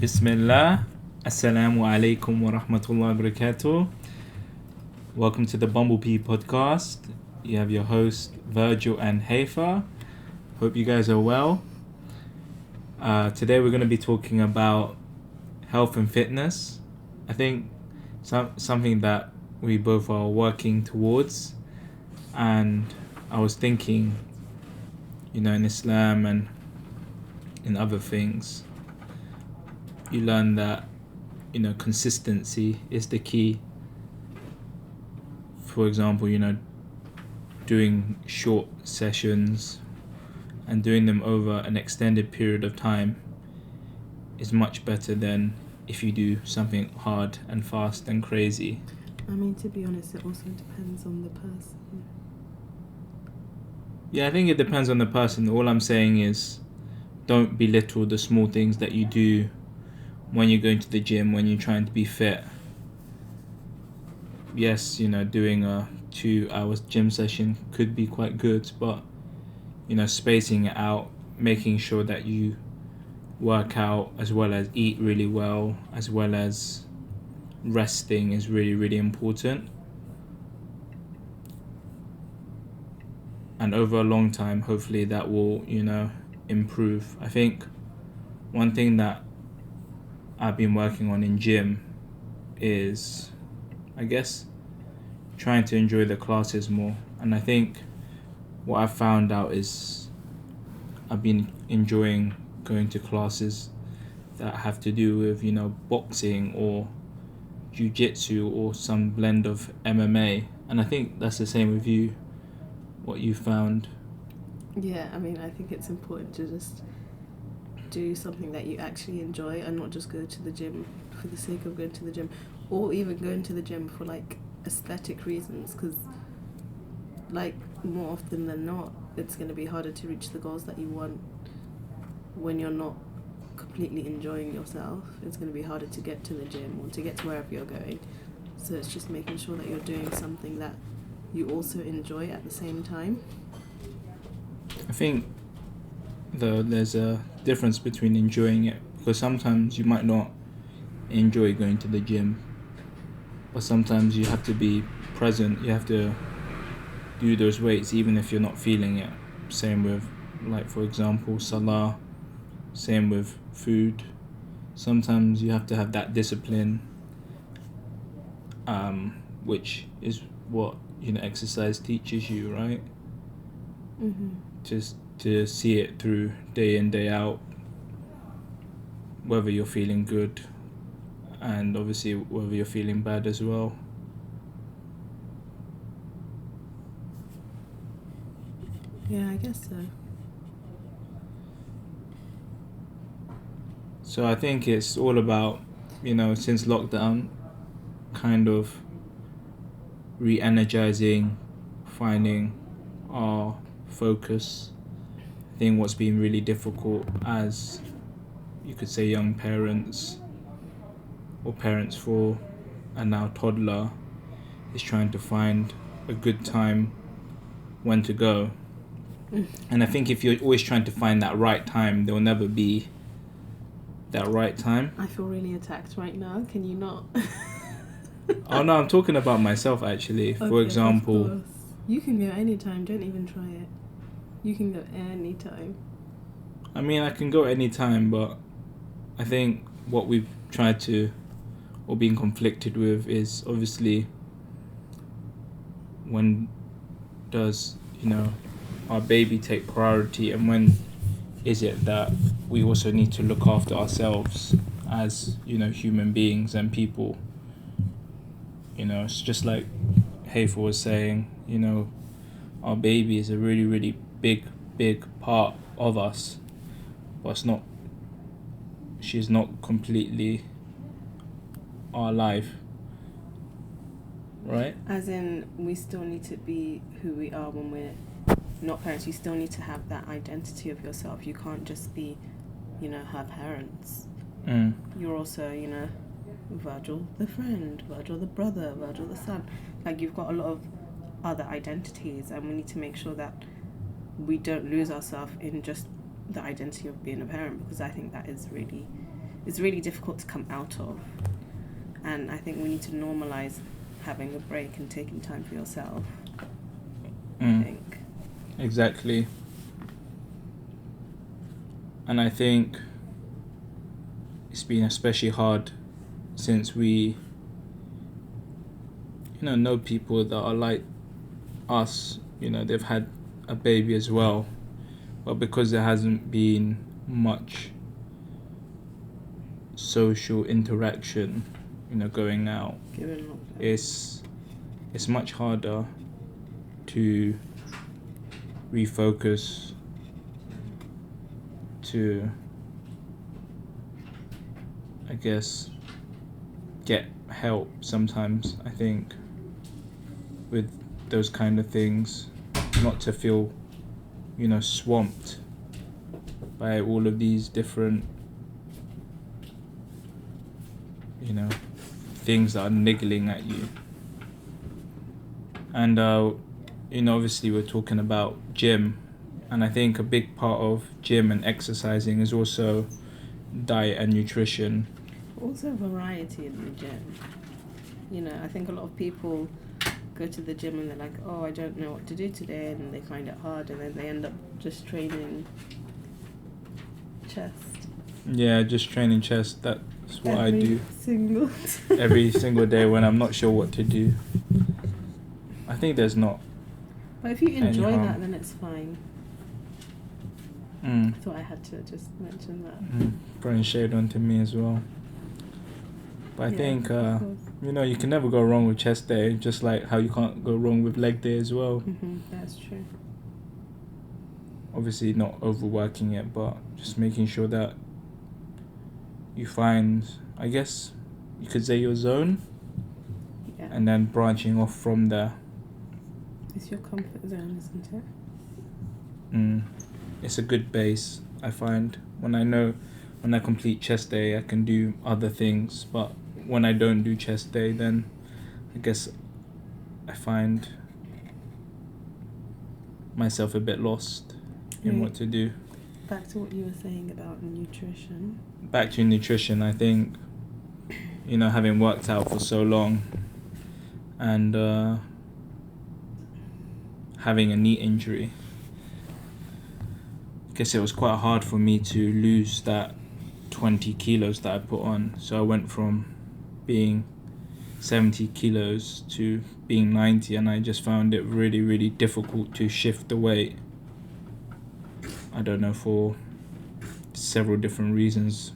Bismillah. Assalamu alaikum wa rahmatullahi wa barakatuh. Welcome to the Bumblebee podcast. You have your hosts Virgil and Haifa. Hope you guys are well. Today we're going to be talking about health and fitness. I think something that we both are working towards. And I was thinking, in Islam and in other things, you learn that, consistency is the key. For example, doing short sessions and doing them over an extended period of time is much better than if you do something hard and fast and crazy. I mean, to be honest, it also depends on the person. Yeah, I think it depends on the person. All I'm saying is don't belittle the small things that you do when you're going to the gym, when you're trying to be fit. Yes, doing a 2 hours gym session could be quite good, but, spacing it out, making sure that you work out as well as eat really well, as well as resting is really, really important. And over a long time, hopefully that will, improve. I think one thing that I've been working on in gym is, I guess, trying to enjoy the classes more. And I think what I've found out is I've been enjoying going to classes that have to do with, boxing or jiu-jitsu or some blend of MMA. And I think that's the same with you, what you found. Yeah, I mean, I think it's important to just do something that you actually enjoy and not just go to the gym for the sake of going to the gym, or even going to the gym for aesthetic reasons, because more often than not it's going to be harder to reach the goals that you want when you're not completely enjoying yourself. It's going to be harder to get to the gym or to get to wherever you're going. So it's just making sure that you're doing something that you also enjoy at the same time. I think there's a difference between enjoying it, because sometimes you might not enjoy going to the gym, but sometimes you have to be present. You have to do those weights even if you're not feeling it. Same with, for example, salah. Same with food. Sometimes you have to have that discipline, which is what exercise teaches you, right? Mm-hmm. Just to see it through day in, day out, whether you're feeling good and obviously whether you're feeling bad as well. Yeah, I guess so. So I think it's all about, since lockdown, kind of re-energizing, finding our focus. I think what's been really difficult as, you could say, young parents or parents for a now toddler is trying to find a good time when to go. And I think if you're always trying to find that right time, there'll never be that right time. I feel really attacked right now. Can you not? Oh no, I'm talking about myself actually. Okay, for example, of course. You can go anytime. Don't even try it. You can go anytime. I mean, I can go anytime, but I think what we've tried to, or been conflicted with, is obviously when does, our baby take priority, and when is it that we also need to look after ourselves as, human beings and people. It's just like Haifa was saying, our baby is a really, really big part of us, but she's not completely our life, right? As in, we still need to be who we are when we're not parents. You still need to have that identity of yourself. You can't just be, her parents. You're also, Virgil the friend, Virgil the brother, Virgil the son. You've got a lot of other identities, and we need to make sure that we don't lose ourselves in just the identity of being a parent, because I think that is really it's really difficult to come out of. And I think we need to normalize having a break and taking time for yourself. I think. Exactly. And I think it's been especially hard since we, know people that are like us, they've had a baby as well. But because there hasn't been much social interaction, going out, it's much harder to refocus, to, I guess, get help sometimes, I think, with those kind of things, not to feel, swamped by all of these different, things that are niggling at you. And, obviously we're talking about gym, and I think a big part of gym and exercising is also diet and nutrition. Also variety in the gym. I think a lot of people go to the gym and they're like, oh, I don't know what to do today, and they find it hard, and then they end up just training chest. Yeah, just training chest. That's what I do. Every single day when I'm not sure what to do. I think there's not. But if you enjoy that, then it's fine. I thought I had to just mention that. Throwing shade onto me as well. But I think, you can never go wrong with chest day, just like how you can't go wrong with leg day as well. That's true. Obviously not overworking it, but just making sure that you find, I guess you could say, your zone, and then branching off from there. It's your comfort zone, isn't it? It's a good base, I find. When I complete chest day, I can do other things, but when I don't do chest day, then I guess I find myself a bit lost in what to do. Back to what you were saying about nutrition. Back to nutrition, I think, having worked out for so long and having a knee injury, I guess it was quite hard for me to lose that 20 kilos that I put on. So I went from being 70 kilos to being 90, and I just found it really, really difficult to shift the weight. I don't know, for several different reasons.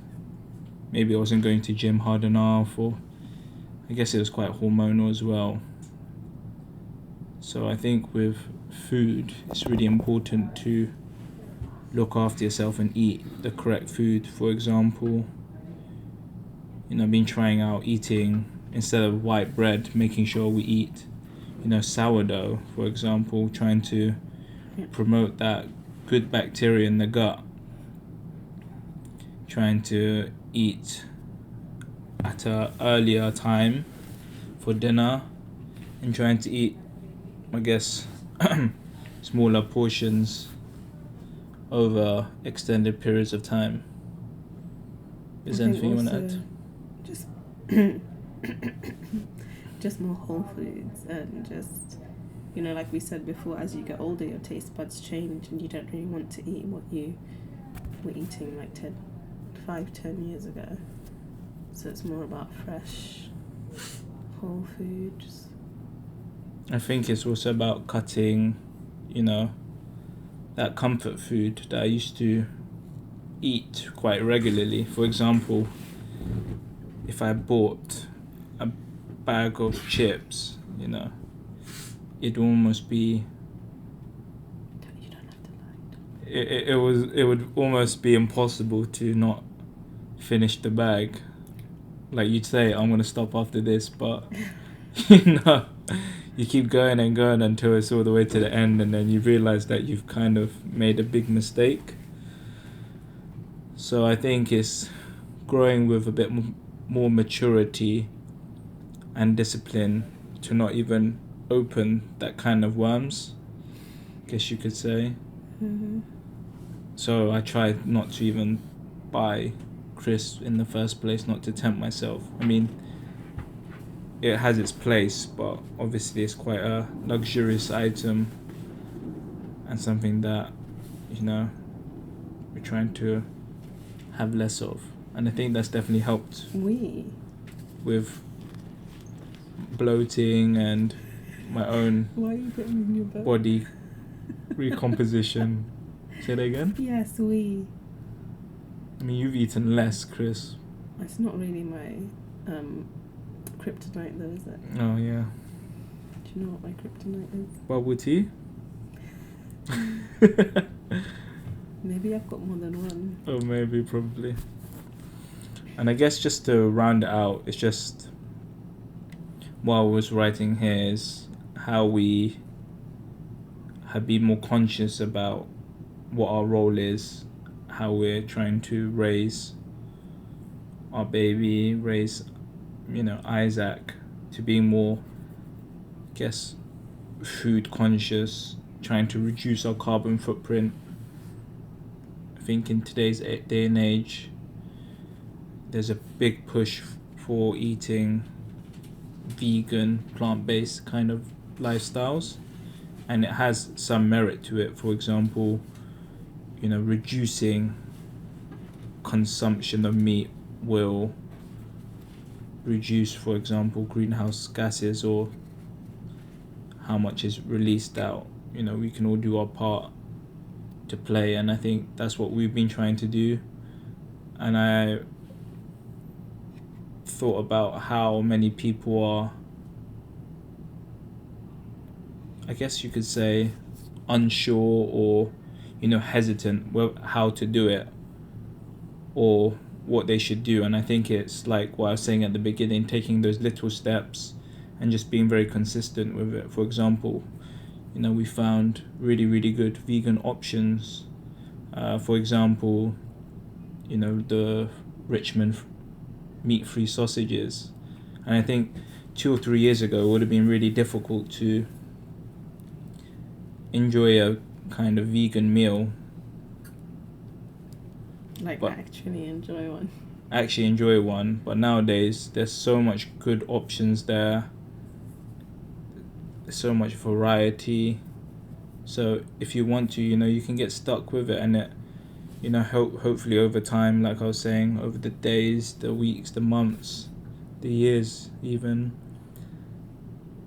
Maybe I wasn't going to gym hard enough, or I guess it was quite hormonal as well. So I think with food, it's really important to look after yourself and eat the correct food. For example, I've been trying out eating, instead of white bread, making sure we eat, sourdough, for example, trying to promote that good bacteria in the gut. Trying to eat at an earlier time for dinner, and trying to eat, I guess, smaller portions over extended periods of time. Is there anything you want to add? Just more whole foods, and just, like we said before, as you get older, your taste buds change, and you don't really want to eat what you were eating like 5-10 years ago. So it's more about fresh, whole foods. I think it's also about cutting, that comfort food that I used to eat quite regularly. For example, if I bought a bag of chips, it'd almost be... You don't have to lie. It would almost be impossible to not finish the bag. Like, you'd say, I'm going to stop after this, but, you keep going and going until it's all the way to the end, and then you realize that you've kind of made a big mistake. So I think it's growing with a bit more maturity and discipline to not even open that kind of worms, I guess you could say. So I try not to even buy Chris in the first place, not to tempt myself. I mean, it has its place, but obviously it's quite a luxurious item and something that, you know, we're trying to have less of. And I think that's definitely helped with bloating and my own body recomposition. Say that again? Yes, I mean, you've eaten less, Chris. It's not really my kryptonite though, is it? Oh, yeah. Do you know what my kryptonite is? Bubble tea? Maybe I've got more than one. Oh, maybe, probably. And I guess just to round it out, it's just, what I was writing here is how we have been more conscious about what our role is, how we're trying to raise our baby, raise, you know, Isaac to being more, I guess, food conscious, trying to reduce our carbon footprint. I think in today's day and age, there's a big push for eating vegan, plant-based kind of lifestyles, and it has some merit to it. For example, you know, reducing consumption of meat will reduce, for example, greenhouse gases or how much is released out. You know, we can all do our part to play, and I think that's what we've been trying to do. And I thought about how many people are, I guess you could say, unsure or, you know, hesitant how to do it or what they should do. And I think it's like what I was saying at the beginning, taking those little steps and just being very consistent with it. For example, you know, we found really, really good vegan options. For example, you know, the Richmond meat-free sausages. And I think 2 or 3 years ago it would have been really difficult to enjoy a kind of vegan meal. Actually enjoy one. But nowadays there's so much good options there. There's so much variety. So if you want to, you know, you can get stuck with it, and it, you know, hopefully over time, like I was saying, over the days, the weeks, the months, the years even,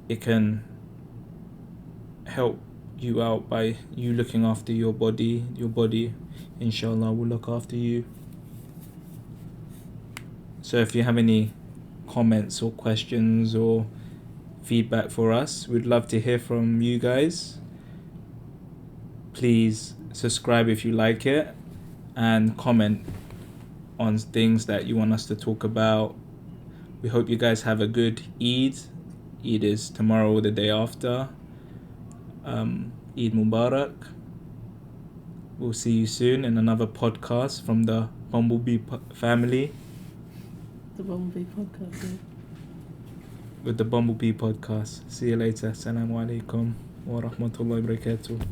it can help you out by you looking after your body. Your body, inshallah, will look after you. So if you have any comments or questions or feedback for us, we'd love to hear from you guys. Please subscribe if you like it, and comment on things that you want us to talk about. We hope you guys have a good Eid. Eid is tomorrow or the day after. Eid Mubarak. We'll see you soon in another podcast from the Bumblebee family. The Bumblebee podcast, yeah. With the Bumblebee podcast. See you later. Assalamu alaikum wa rahmatullahi wa barakatuh.